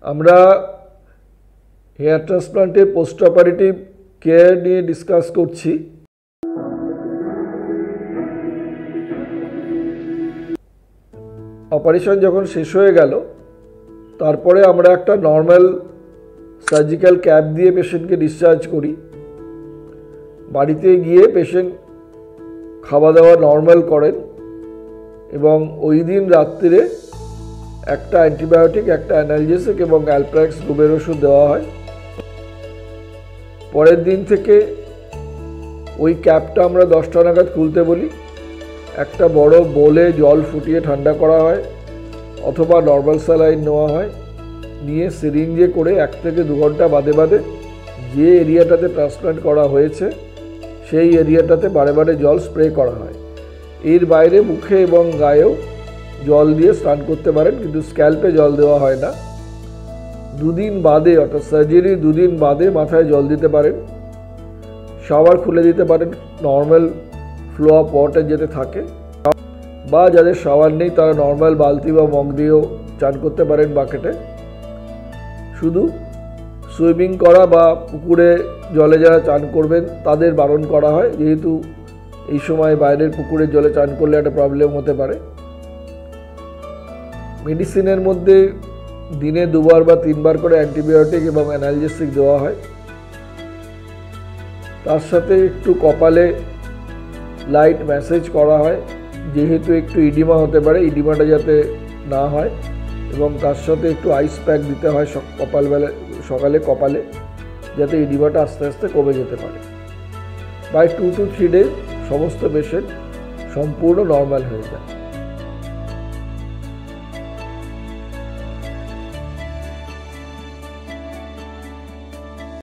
আমরা hair ট্রান্সপ্লান্টের post operative care নিয়ে discuss করছি। অপারেশন যখন শেষ হয়ে গেল তারপরে আমরা একটা নর্মাল সার্জিক্যাল ক্যাপ দিয়ে পেশেন্টকে ডিসচার্জ করি। বাড়িতে গিয়ে পেশেন্ট খাওয়া দাওয়া নর্মাল করেন এবং ওই দিন রাত্রিরে একটা অ্যান্টিবায়োটিক, একটা অ্যানালজেসিক এবং অ্যালপ্রাক্স ঘুমের ওষুধ দেওয়া হয়। পরের দিন থেকে ওই ক্যাপটা আমরা 10টা নাগাদ খুলতে বলি। একটা বড় বোলে জল ফুটিয়ে ঠান্ডা করা হয় অথবা নর্মাল স্যালাইন নেওয়া হয়, নিয়ে সিরিঞ্জে করে 1 থেকে 2 ঘন্টা বাদে বাদে যে এরিয়াটাতে ট্রান্সপ্লান্ট করা হয়েছে সেই এরিয়াটাতে বারে বারে জল স্প্রে করা হয়। এর বাইরে মুখে এবং গায়েও জল দিয়ে স্নান করতে পারেন, কিন্তু স্ক্যাল্পে জল দেওয়া হয় না। 2 দিন বাদে, অর্থাৎ সার্জারি 2 দিন বাদে মাথায় জল দিতে পারেন। শাওয়ার খুলে দিতে পারেন নর্মাল ফ্লো অফ ওয়াটার যেতে থাকে, বা যাদের শাওয়ার নেই তারা নর্মাল বালতি বা মগ দিয়েও চান করতে পারেন বাকেটে। শুধু সুইমিং করা বা পুকুরে জলে যারা চান করবেন তাদের বারণ করা হয়, যেহেতু এই সময় বাইরের পুকুরের জলে চান করলে একটা প্রবলেম হতে পারে। মেডিসিনের মধ্যে দিনে 2 বার বা 3 বার করে অ্যান্টিবায়োটিক এবং অ্যানালজেসিক দেওয়া হয়। তার সাথে একটু কপালে লাইট ম্যাসেজ করা হয়, যেহেতু একটু ইডিমা হতে পারে, ইডিমাটা যাতে না হয়, এবং তার সাথে একটু আইস প্যাক দিতে হয় সকালে কপালে, যাতে ইডিমাটা আস্তে আস্তে কমে যেতে পারে। বাই 2 to 3 ডেজ সমস্ত পেশেন্ট সম্পূর্ণ নর্মাল হয়ে যায়।